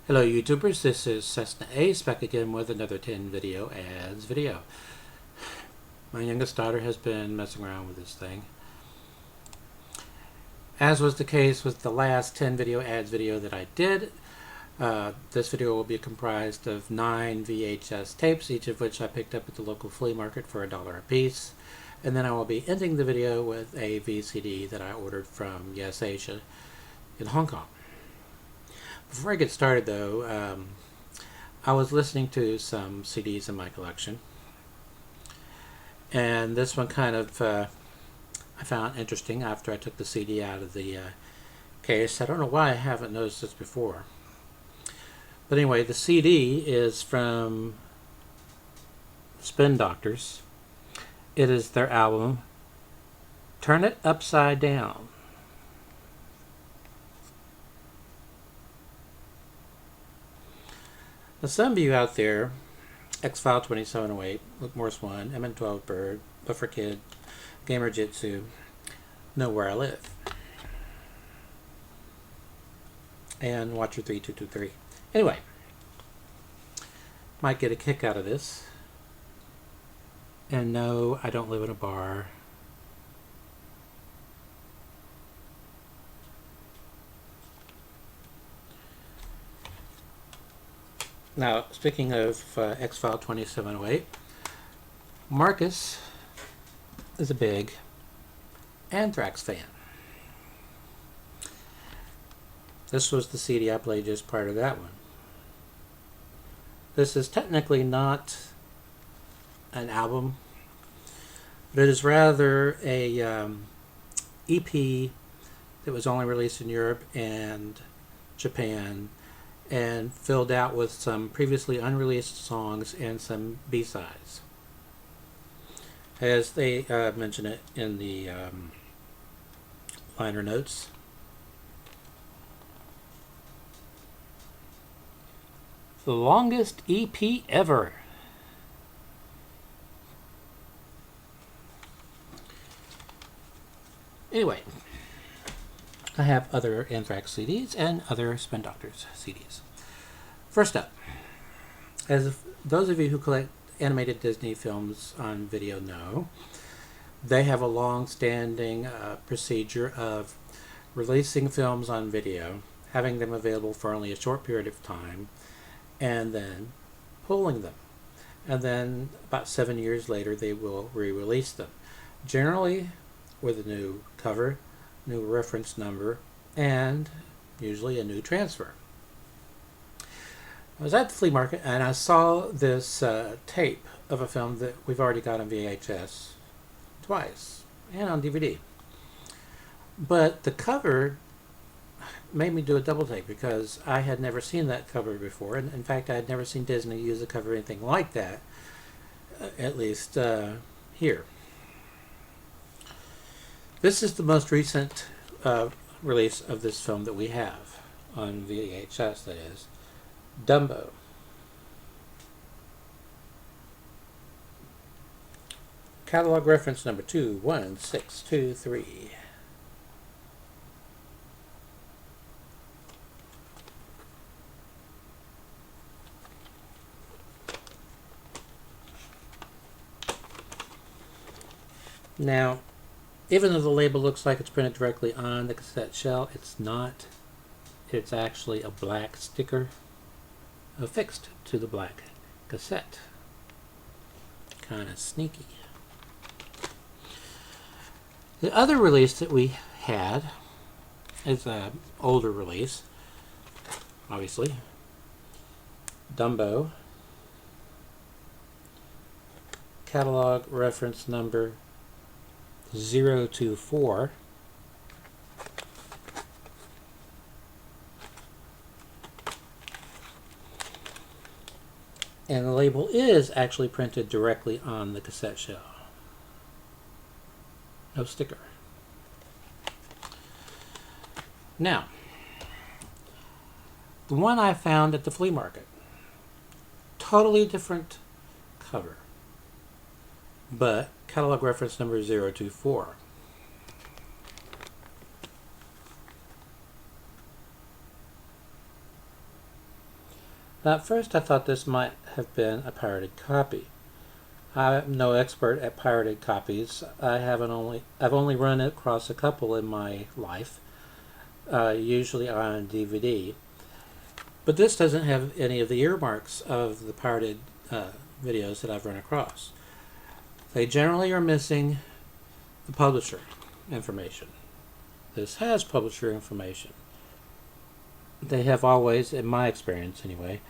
Hello YouTubers, this is Cessnaace back again with another 10 video ads video. My youngest daughter has been messing around with this thing. As was the case with the last 10 video ads video that I did, this video will be comprised of 9 VHS tapes, each of which I picked up at the local flea market for $1 a piece. And then I will be ending the video with a VCD that I ordered from Yes Asia in Hong Kong. Before I get started though, I was listening to some CDs in my collection, and this one kind of I found interesting after I took the CD out of the case. I don't know why I haven't noticed this before. But anyway, the CD is from Spin Doctors. It is their album, Turn It Upside Down. Now, some of you out there, X-File 2708, Look Morse 1, MN12 Bird, Buffer Kid, Gamer Jitsu, know where I live. And Watcher 3223. Anyway, might get a kick out of this. And no, I don't live in a bar. Now, speaking of X-File 2708, Marcus is a big Anthrax fan. This was the CD I played just prior to that one. This is technically not an album, but it is rather a EP that was only released in Europe and Japan, and filled out with some previously unreleased songs and some B-sides. As they mention it in the liner notes. The longest EP ever. Anyway, I have other Anthrax CDs and other Spin Doctors CDs. First up, as those of you who collect animated Disney films on video know, they have a long-standing procedure of releasing films on video, having them available for only a short period of time, and then pulling them. And then about 7 years later, they will re-release them. Generally with a new cover, new reference number, and usually a new transfer. I was at the flea market and I saw this tape of a film that we've already got on VHS twice and on DVD. But the cover made me do a double take because I had never seen that cover before, and in fact I had never seen Disney use a cover or anything like that, at least here. This is the most recent release of this film that we have on VHS, that is, Dumbo. Catalog reference number 21623. Now, even though the label looks like it's printed directly on the cassette shell, it's not. It's actually a black sticker affixed to the black cassette. Kind of sneaky. The other release that we had is an older release, obviously. Dumbo. Catalog reference number 024. And the label is actually printed directly on the cassette shell. No sticker. Now, the one I found at the flea market, totally different cover, but catalog reference number 024. Now, at first I thought this might have been a pirated copy. I'm no expert at pirated copies. I've only run across a couple in my life, usually on DVD. But this doesn't have any of the earmarks of the pirated videos that I've run across. They generally are missing the publisher information. This has publisher information. They have always, in my experience anyway,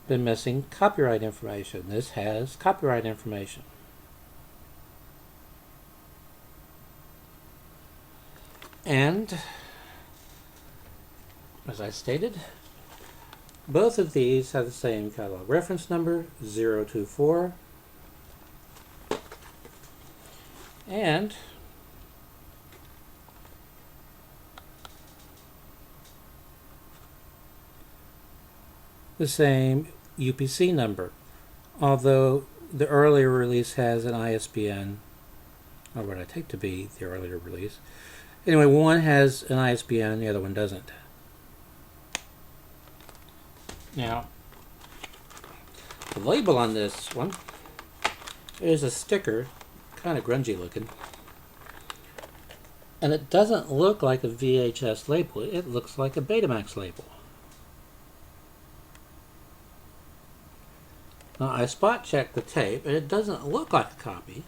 been missing copyright information. This has copyright information. And, as I stated, both of these have the same catalog reference number, 024, and the same UPC number, although the earlier release has an ISBN, or what I take to be the earlier release. Anyway, one has an ISBN, the other one doesn't. Now, the label on this one is a sticker, kind of grungy looking, and it doesn't look like a VHS label, it looks like a Betamax label. Now, I spot checked the tape, and it doesn't look like a copy.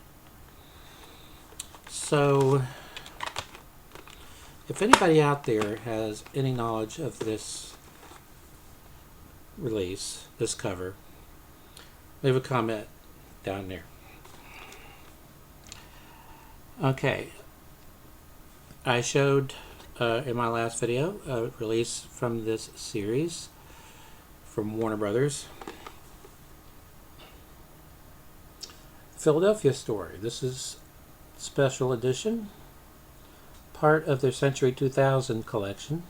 So, if anybody out there has any knowledge of this release, this cover, leave a comment down there. Okay, I showed in my last video a release from this series from Warner Brothers. Philadelphia Story. This is special edition, part of their Century 2000 collection.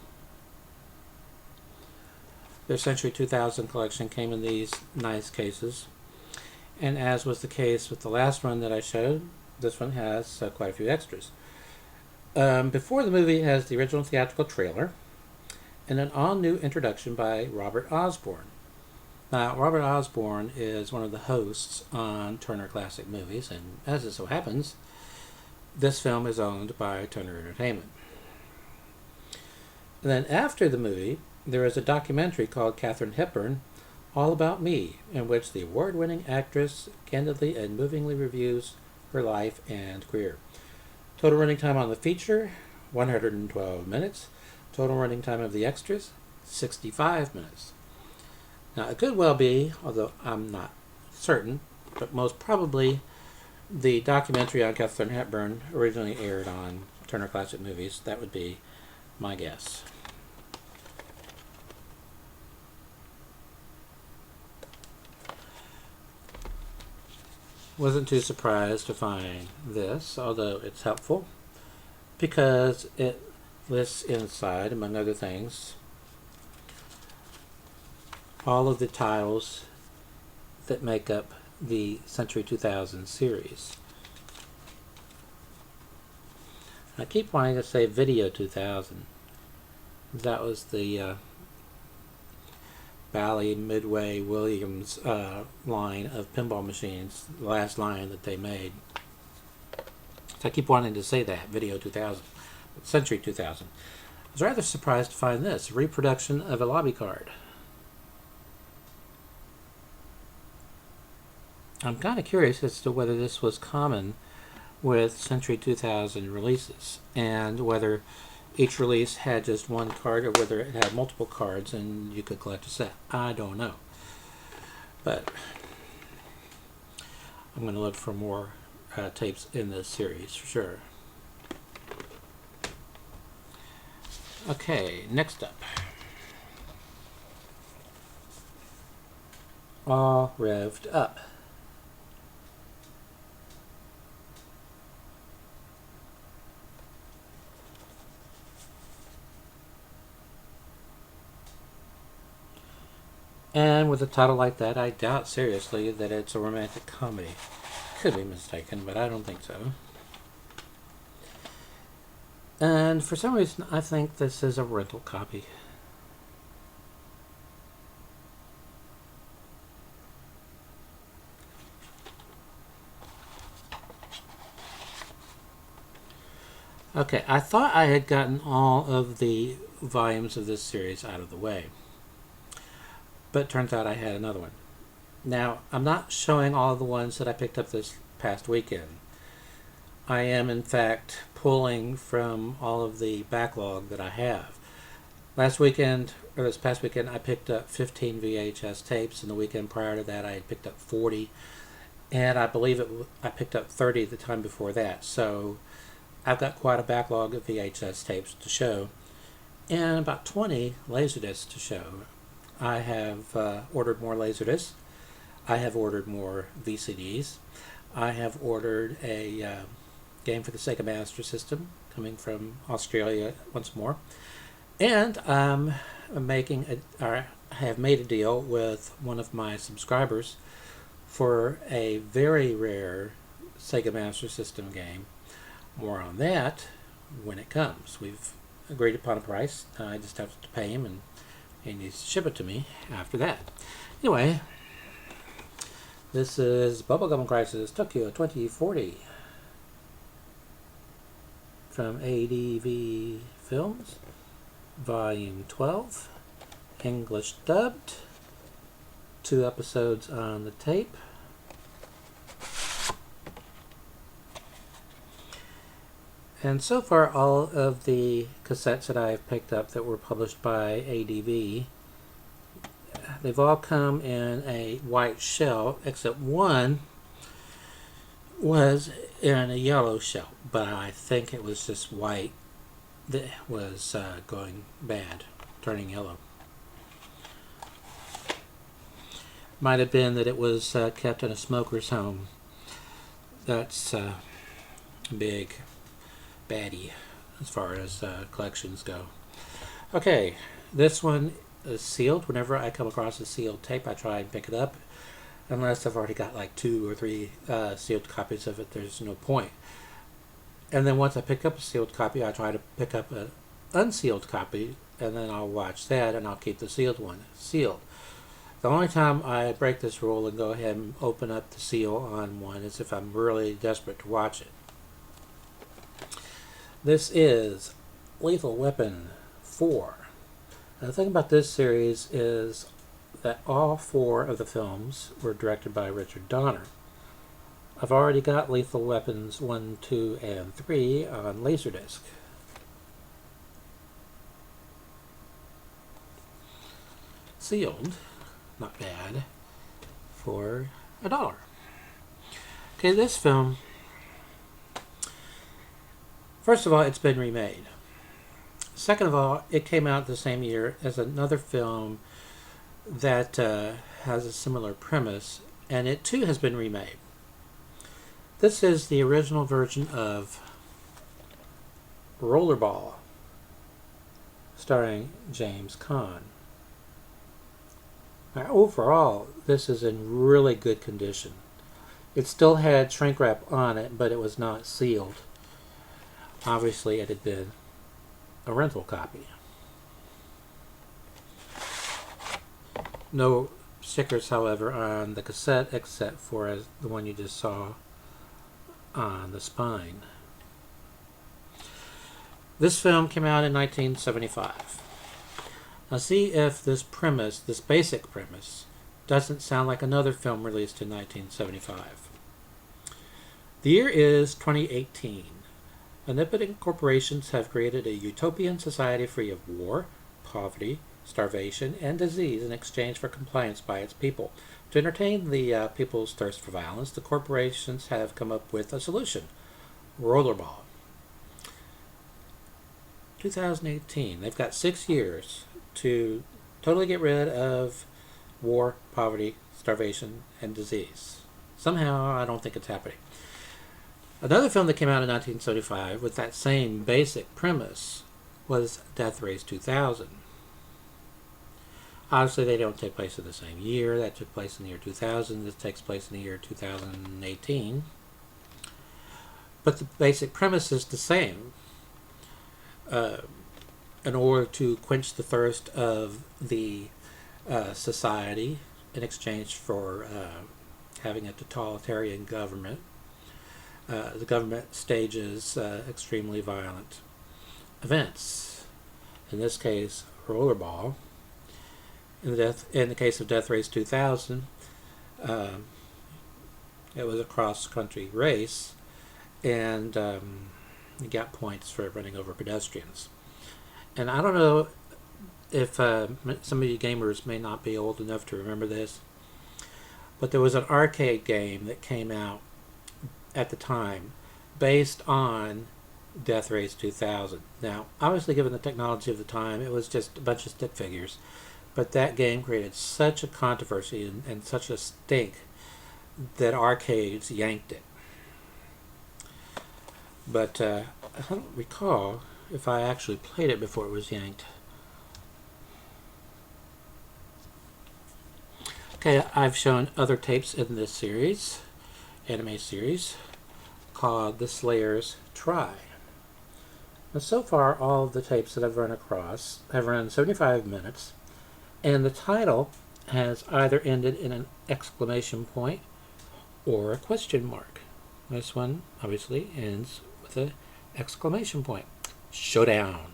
Their Century 2000 collection came in these nice cases, and as was the case with the last one that I showed, this one has quite a few extras. Before the movie, it has the original theatrical trailer and an all-new introduction by Robert Osborne. Now, Robert Osborne is one of the hosts on Turner Classic Movies, and as it so happens, this film is owned by Turner Entertainment. And then after the movie, there is a documentary called Katharine Hepburn, All About Me, in which the award-winning actress candidly and movingly reviews her life and career. Total running time on the feature, 112 minutes. Total running time of the extras, 65 minutes. Now, it could well be, although I'm not certain, but most probably the documentary on Katharine Hepburn originally aired on Turner Classic Movies. That would be my guess. Wasn't too surprised to find this, although it's helpful, because it lists inside, among other things, all of the titles that make up the Century 2000 series. I keep wanting to say Video 2000. That was the Bally, Midway, Williams line of pinball machines, the last line that they made. So I keep wanting to say that, Video 2000, Century 2000. I was rather surprised to find this, a reproduction of a lobby card. I'm kind of curious as to whether this was common with Century 2000 releases, and whether each release had just one card or whether it had multiple cards and you could collect a set. I don't know. But I'm going to look for more tapes in this series for sure. Okay, next up. All Revved Up. And with a title like that, I doubt seriously that it's a romantic comedy. Could be mistaken, but I don't think so. And for some reason, I think this is a rental copy. Okay, I thought I had gotten all of the volumes of this series out of the way, but it turns out I had another one. Now, I'm not showing all the ones that I picked up this past weekend. I am, in fact, pulling from all of the backlog that I have. Last weekend, or this past weekend, I picked up 15 VHS tapes, and the weekend prior to that, I had picked up 40, and I believe I picked up 30 the time before that. So I've got quite a backlog of VHS tapes to show, and about 20 LaserDiscs to show. I have ordered more LaserDiscs. I have ordered more VCDs. I have ordered a game for the Sega Master System coming from Australia once more. And I have made a deal with one of my subscribers for a very rare Sega Master System game. More on that when it comes. We've agreed upon a price. I just have to pay him, and he needs to ship it to me after that. Anyway, this is Bubblegum Crisis Tokyo 2040 from ADV Films, Volume 12, English dubbed, 2 episodes on the tape. And so far, all of the cassettes that I've picked up that were published by ADV, they've all come in a white shell, except one was in a yellow shell, but I think it was just white that was going bad, turning yellow. Might have been that it was kept in a smoker's home. That's a big baddie as far as collections go. Okay, this one is sealed. Whenever I come across a sealed tape, I try and pick it up. Unless I've already got like 2 or 3 sealed copies of it, there's no point. And then once I pick up a sealed copy, I try to pick up an unsealed copy, and then I'll watch that, and I'll keep the sealed one sealed. The only time I break this rule and go ahead and open up the seal on one is if I'm really desperate to watch it. This is Lethal Weapon 4. And the thing about this series is that all 4 of the films were directed by Richard Donner. I've already got Lethal Weapons 1, 2, and 3 on LaserDisc. Sealed, not bad, for $1. Okay, this film, first of all, it's been remade. Second of all, it came out the same year as another film that has a similar premise, and it too has been remade. This is the original version of Rollerball, starring James Caan. Now, overall, this is in really good condition. It still had shrink wrap on it, but it was not sealed. Obviously, it had been a rental copy. No stickers, however, on the cassette except for the one you just saw on the spine. This film came out in 1975. Now see if this premise, this basic premise, doesn't sound like another film released in 1975. The year is 2018. Omnipotent corporations have created a utopian society free of war, poverty, starvation, and disease in exchange for compliance by its people. To entertain the people's thirst for violence, the corporations have come up with a solution: Rollerball. 2018. They've got 6 years to totally get rid of war, poverty, starvation, and disease. Somehow, I don't think it's happening. Another film that came out in 1975 with that same basic premise was Death Race 2000. Obviously, they don't take place in the same year. That took place in the year 2000. This takes place in the year 2018. But the basic premise is the same. In order to quench the thirst of the society in exchange for having a totalitarian government, The government stages extremely violent events. In this case, Rollerball. In the case of Death Race 2000, it was a cross-country race, and you got points for running over pedestrians. And I don't know if some of you gamers may not be old enough to remember this, but there was an arcade game that came out at the time based on Death Race 2000. Now, obviously, given the technology of the time, it was just a bunch of stick figures, but that game created such a controversy and such a stink that arcades yanked it. But I don't recall if I actually played it before it was yanked. Okay, I've shown other tapes in this series, anime series, called The Slayer's Try. Now, so far, all of the tapes that I've run across have run 75 minutes, and the title has either ended in an exclamation point or a question mark. This one obviously ends with an exclamation point. Showdown.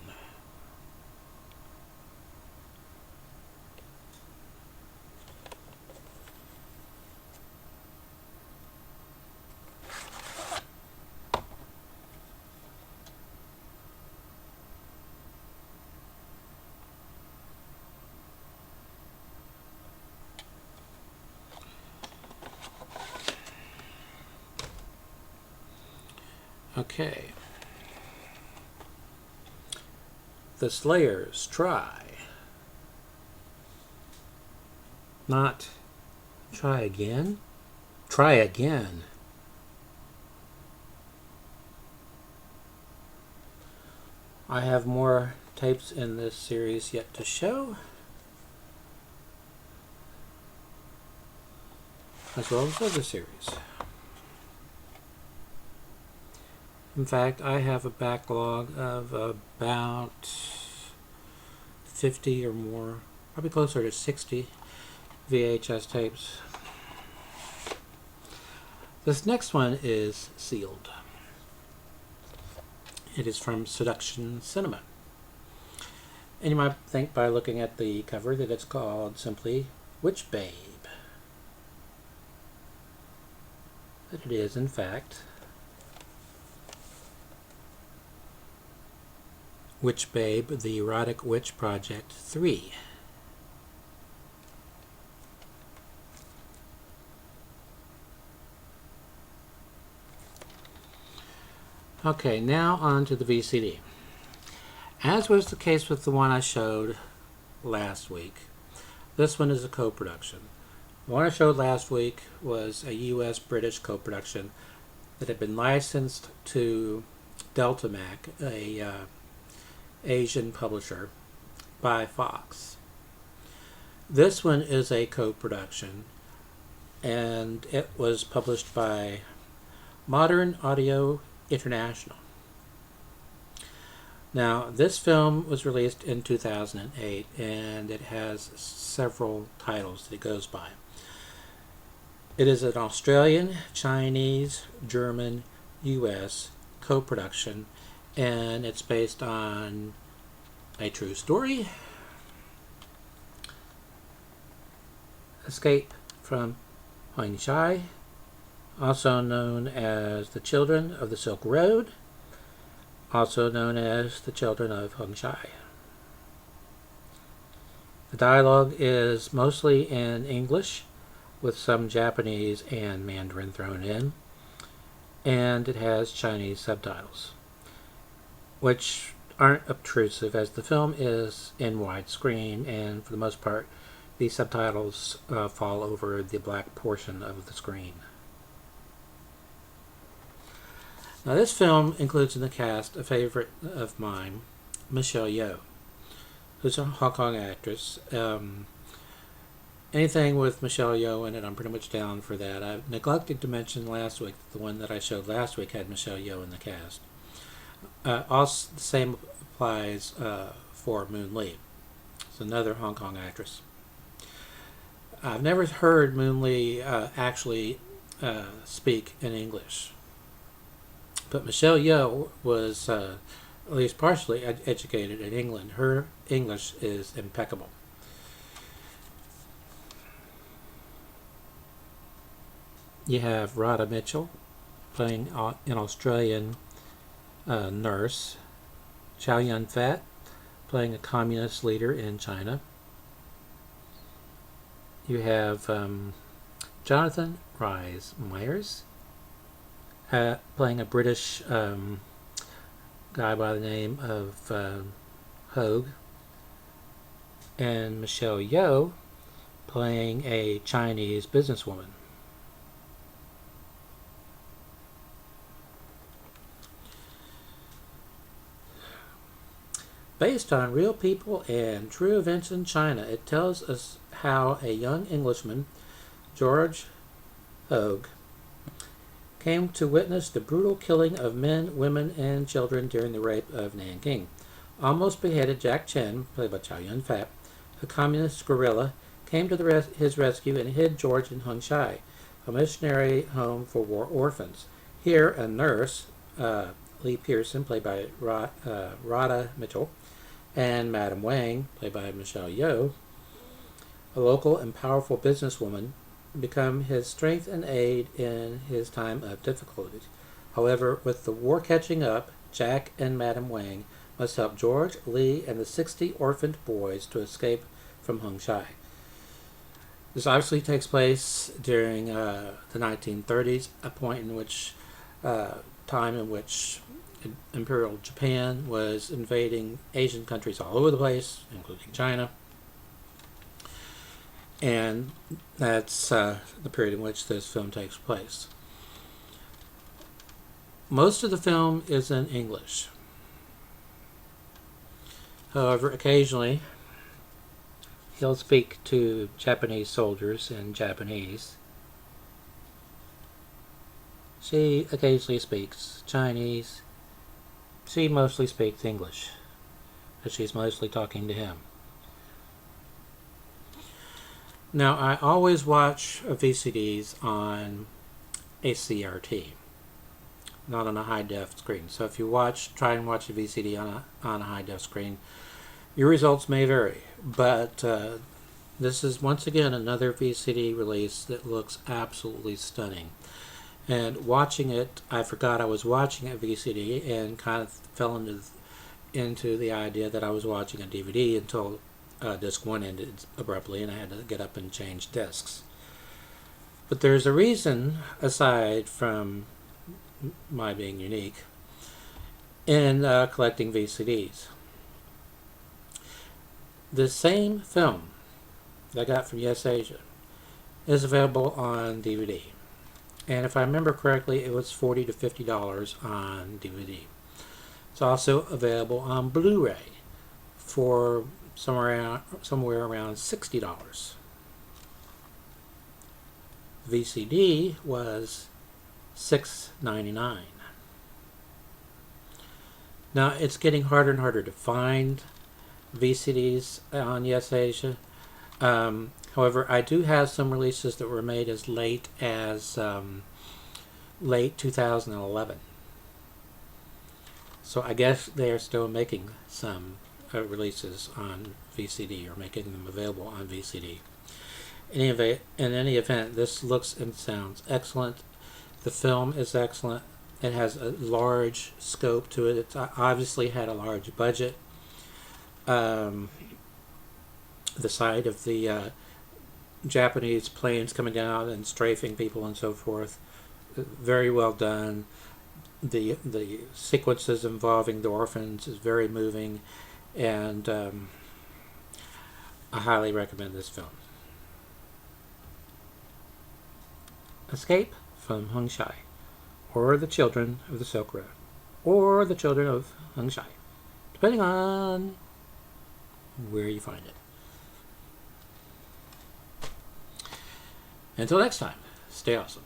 Okay. The Slayers Try. Not try again. Try again. I have more tapes in this series yet to show, as well as other series. In fact, I have a backlog of about 50 or more, probably closer to 60 VHS tapes. This next one is sealed. It is from Seduction Cinema. And you might think by looking at the cover that it's called simply Witchbabe. But it is, in fact, Witchbabe, the Erotic Witch Project 3. Okay, now on to the VCD. As was the case with the one I showed last week, this one is a co-production. The one I showed last week was a US-British co-production that had been licensed to Deltamac, a Asian publisher, by Fox. This one is a co-production, and it was published by Modern Audio International. Now, this film was released in 2008, and it has several titles that it goes by. It is an Australian, Chinese, German, US co-production, and it's based on a true story. Escape from Huang, also known as The Children of the Silk Road, also known as The Children of Huang. The dialogue is mostly in English, with some Japanese and Mandarin thrown in, and it has Chinese subtitles, which aren't obtrusive as the film is in widescreen, and for the most part the subtitles fall over the black portion of the screen. Now, this film includes in the cast a favorite of mine, Michelle Yeoh, who's a Hong Kong actress. Anything with Michelle Yeoh in it, I'm pretty much down for that. I neglected to mention last week that the one that I showed last week had Michelle Yeoh in the cast. Also, the same applies for Moon Lee. It's another Hong Kong actress. I've never heard Moon Lee actually speak in English. But Michelle Yeoh was at least partially educated in England. Her English is impeccable. You have Radha Mitchell playing an Australian nurse. Chow Yun-fat playing a communist leader in China. You have Jonathan Rhys Meyers playing a British guy by the name of Hogue. And Michelle Yeoh playing a Chinese businesswoman. Based on real people and true events in China, it tells us how a young Englishman, George Hogue, came to witness the brutal killing of men, women, and children during the rape of Nanking. Almost beheaded Jack Chen, played by Chow Yun-fat, a communist guerrilla, came to his rescue and hid George in Hung Shai, a missionary home for war orphans. Here, a nurse, Lee Pearson, played by Radha Mitchell, and Madame Wang, played by Michelle Yeoh, a local and powerful businesswoman, become his strength and aid in his time of difficulty. However, with the war catching up, Jack and Madame Wang must help George, Lee, and the 60 orphaned boys to escape from Hung Shai. This obviously takes place during the 1930s, a point in which time in which Imperial Japan was invading Asian countries all over the place, including China. And that's the period in which this film takes place. Most of the film is in English. However, occasionally he'll speak to Japanese soldiers in Japanese. She occasionally speaks Chinese. She mostly speaks English, but she's mostly talking to him. Now, I always watch VCDs on a CRT, not on a high-def screen. So if you try and watch a VCD on a high-def screen, your results may vary. But this is, once again, another VCD release that looks absolutely stunning. And watching it, I forgot I was watching a VCD and kind of fell into the idea that I was watching a DVD until disc 1 ended abruptly and I had to get up and change discs. But there's a reason, aside from my being unique, in collecting VCDs. The same film that I got from Yes Asia is available on DVD. And if I remember correctly, it was $40 to $50 on DVD. It's also available on Blu-ray for somewhere around $60. VCD was $6.99. Now it's getting harder and harder to find VCDs on Yes Asia. However, I do have some releases that were made as late as late 2011. So I guess they're still making some releases on VCD or making them available on VCD. In any event, this looks and sounds excellent. The film is excellent. It has a large scope to it. It's obviously had a large budget. The sight of the Japanese planes coming down and strafing people and so forth, very well done. The sequences involving the orphans is very moving, and I highly recommend this film. Escape from Hung Shai, or The Children of the Silk Road, or The Children of Hung Shai, depending on where you find it. Until next time, stay awesome.